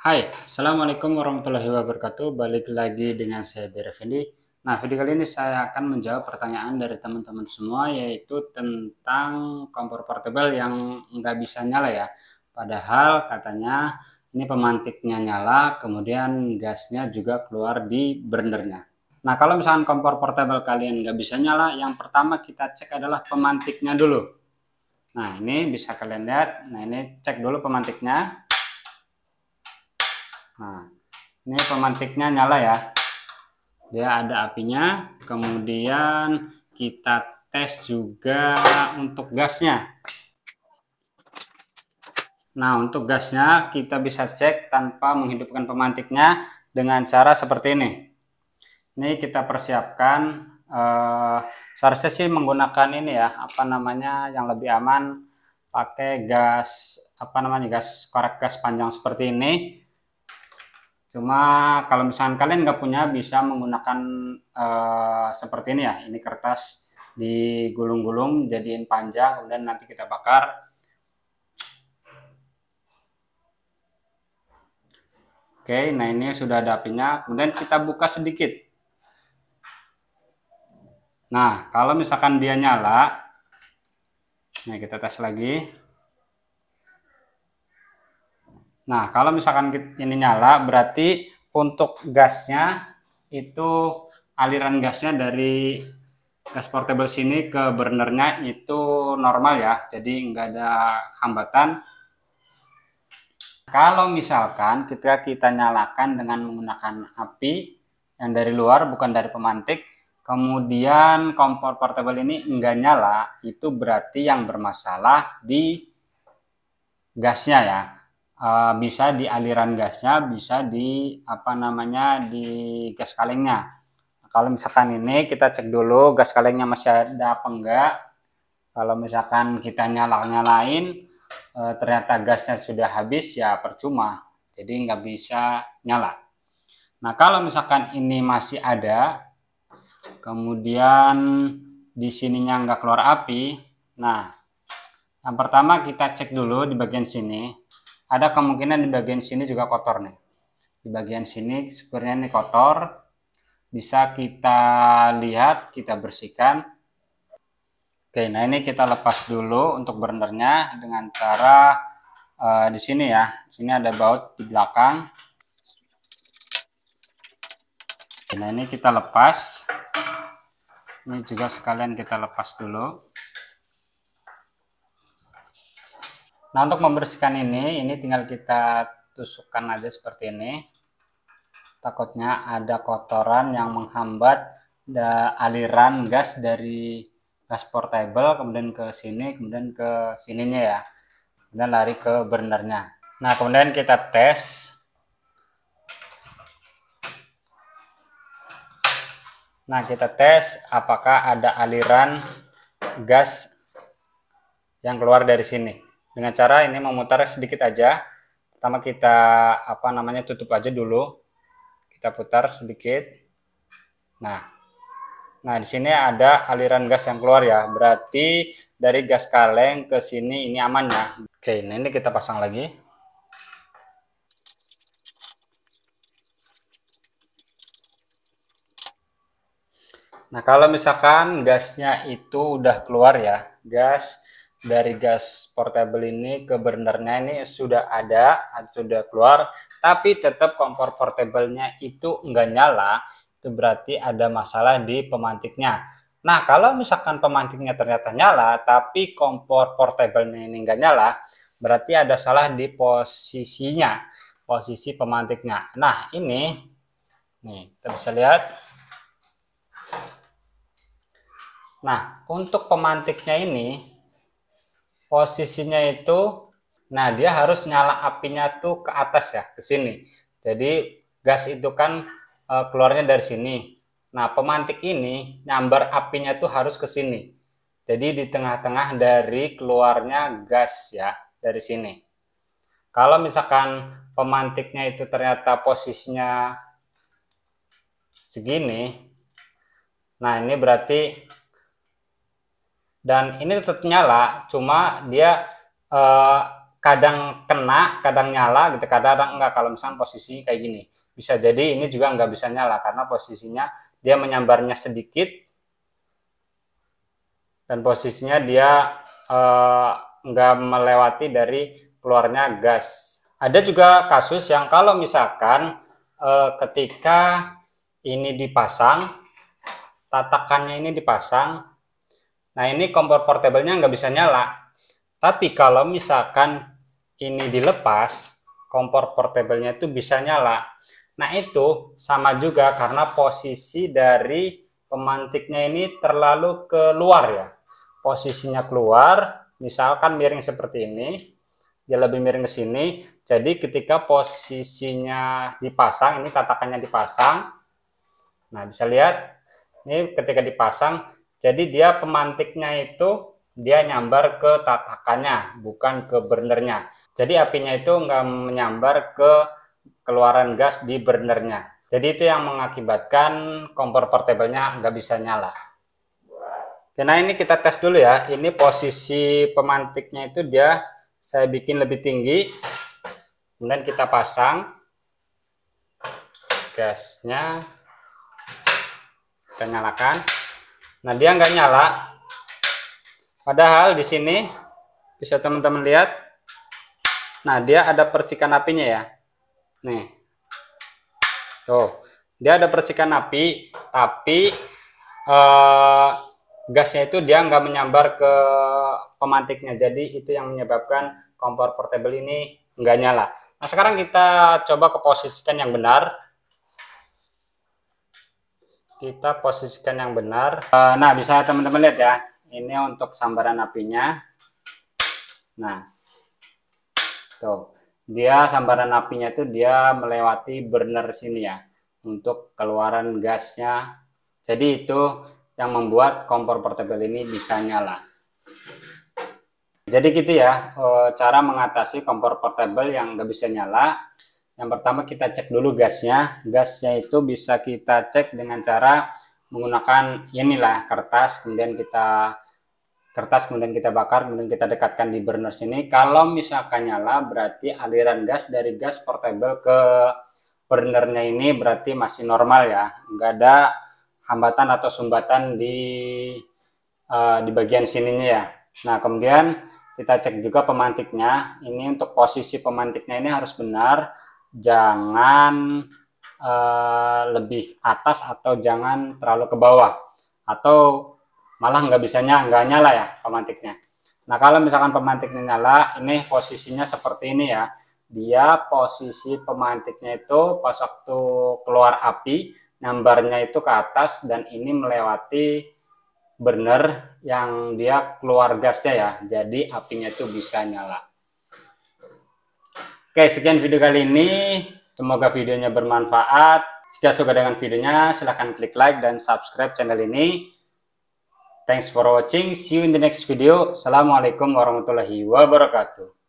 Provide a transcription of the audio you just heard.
Hai, Assalamualaikum warahmatullahi wabarakatuh. Balik lagi dengan saya Bir Effendi. Nah, video kali ini saya akan menjawab pertanyaan dari teman-teman semua, yaitu tentang kompor portable yang nggak bisa nyala ya. Padahal katanya ini pemantiknya nyala, kemudian gasnya juga keluar di blendernya. Nah, kalau misalkan kompor portable kalian nggak bisa nyala, yang pertama kita cek adalah pemantiknya dulu. Nah, ini bisa kalian lihat. Nah, ini cek dulu pemantiknya. Nah, ini pemantiknya nyala ya. Dia ada apinya. Kemudian kita tes juga untuk gasnya. Nah, untuk gasnya kita bisa cek tanpa menghidupkan pemantiknya dengan cara seperti ini. Ini kita persiapkan. Seharusnya sih menggunakan ini ya, apa namanya, yang lebih aman, pakai gas, apa namanya, gas korek gas panjang seperti ini. Cuma kalau misalkan kalian nggak punya, bisa menggunakan seperti ini ya. Ini kertas digulung-gulung, jadiin panjang, kemudian nanti kita bakar. Oke, nah ini sudah ada apinya. Kemudian kita buka sedikit. Nah, kalau misalkan dia nyala, nah kita tes lagi. Nah, kalau misalkan ini nyala, berarti untuk gasnya itu aliran gasnya dari gas portable sini ke burnernya itu normal ya, jadi nggak ada hambatan. Kalau misalkan kita nyalakan dengan menggunakan api yang dari luar, bukan dari pemantik, kemudian kompor portable ini nggak nyala, itu berarti yang bermasalah di gasnya ya. Bisa di aliran gasnya, bisa di apa namanya, di gas kalengnya. Kalau misalkan ini kita cek dulu gas kalengnya masih ada apa enggak. Kalau misalkan kita nyalain ternyata gasnya sudah habis, ya percuma, jadi nggak bisa nyala. Nah, kalau misalkan ini masih ada, kemudian di sininya nggak keluar api, nah yang pertama kita cek dulu di bagian sini. Ada kemungkinan di bagian sini juga kotor nih. Di bagian sini sebenarnya ini kotor. Bisa kita lihat, kita bersihkan. Oke, nah ini kita lepas dulu untuk burnernya dengan cara di sini ya. Di sini ada baut di belakang. Oke, nah ini kita lepas. Ini juga sekalian kita lepas dulu. Nah, untuk membersihkan ini tinggal kita tusukkan aja seperti ini. Takutnya ada kotoran yang menghambat aliran gas dari gas portable, kemudian ke sini, kemudian ke sininya ya, kemudian lari ke burnernya. Nah, kemudian kita tes. Nah, kita tes apakah ada aliran gas yang keluar dari sini. Dengan cara ini memutar sedikit aja. Pertama kita apa namanya, tutup aja dulu. Kita putar sedikit. Nah, di sini ada aliran gas yang keluar ya. Berarti dari gas kaleng ke sini ini aman ya. Oke, nah ini kita pasang lagi. Nah, kalau misalkan gasnya itu udah keluar ya, gas dari gas portable ini ke burnernya ini sudah ada, sudah keluar, tapi tetap kompor portable-nya itu enggak nyala, itu berarti ada masalah di pemantiknya. Nah, kalau misalkan pemantiknya ternyata nyala, tapi kompor portable-nya ini enggak nyala, berarti ada salah di posisinya, posisi pemantiknya. Nah, ini, nih, kita bisa lihat. Nah, untuk pemantiknya ini, posisinya itu, nah dia harus nyala apinya tuh ke atas ya, ke sini. Jadi gas itu kan keluarnya dari sini. Nah, pemantik ini nyambar apinya tuh harus ke sini. Jadi di tengah-tengah dari keluarnya gas ya, dari sini. Kalau misalkan pemantiknya itu ternyata posisinya segini, nah ini berarti, dan ini tetap nyala, cuma dia kadang kena, kadang nyala gitu, kadang enggak. Kalau misalnya posisi kayak gini, bisa jadi ini juga nggak bisa nyala karena posisinya dia menyambarnya sedikit dan posisinya dia nggak melewati dari keluarnya gas. Ada juga kasus yang kalau misalkan ketika ini dipasang, tatakannya ini dipasang, nah ini kompor portable-nya nggak bisa nyala. Tapi kalau misalkan ini dilepas, kompor portable-nya itu bisa nyala. Nah itu sama juga karena posisi dari pemantiknya ini terlalu keluar ya. Posisinya keluar, misalkan miring seperti ini, dia lebih miring ke sini. Jadi ketika posisinya dipasang, ini tatakannya dipasang. Nah bisa lihat, ini ketika dipasang, jadi dia pemantiknya itu dia nyambar ke tatakannya, bukan ke burnernya. Jadi apinya itu nggak menyambar ke keluaran gas di burnernya. Jadi itu yang mengakibatkan kompor portable-nya nggak bisa nyala. Nah ini kita tes dulu ya. Ini posisi pemantiknya itu saya bikin lebih tinggi. Kemudian kita pasang gasnya, kita nyalakan. Nah dia nggak nyala. Padahal di sini bisa teman-teman lihat, nah dia ada percikan apinya ya. Nih, tuh dia ada percikan api, tapi gasnya itu dia nggak menyambar ke pemantiknya. Jadi itu yang menyebabkan kompor portable ini nggak nyala. Nah sekarang kita coba ke posisikan yang benar. Kita posisikan yang benar. Nah bisa teman-teman lihat ya. Ini untuk sambaran apinya. Nah, tuh dia sambaran apinya itu dia melewati burner sini ya, untuk keluaran gasnya. Jadi itu yang membuat kompor portable ini bisa nyala. Jadi gitu ya cara mengatasi kompor portable yang nggak bisa nyala. Yang pertama kita cek dulu gasnya. Gasnya itu bisa kita cek dengan cara menggunakan inilah kertas, kemudian kita bakar, kemudian kita dekatkan di burner sini. Kalau misalkan nyala berarti aliran gas dari gas portable ke burnernya ini berarti masih normal ya, nggak ada hambatan atau sumbatan di bagian sininya ya. Nah kemudian kita cek juga pemantiknya. Ini untuk posisi pemantiknya ini harus benar, jangan lebih atas atau jangan terlalu ke bawah, atau malah nggak nyala ya pemantiknya. Nah kalau misalkan pemantiknya nyala, ini posisinya seperti ini ya. Dia posisi pemantiknya itu pas waktu keluar api, nyambarnya itu ke atas dan ini melewati burner yang dia keluar gasnya ya. Jadi apinya itu bisa nyala. Oke, sekian video kali ini. Semoga videonya bermanfaat. Jika suka dengan videonya, silahkan klik like dan subscribe channel ini. Thanks for watching. See you in the next video. Assalamualaikum warahmatullahi wabarakatuh.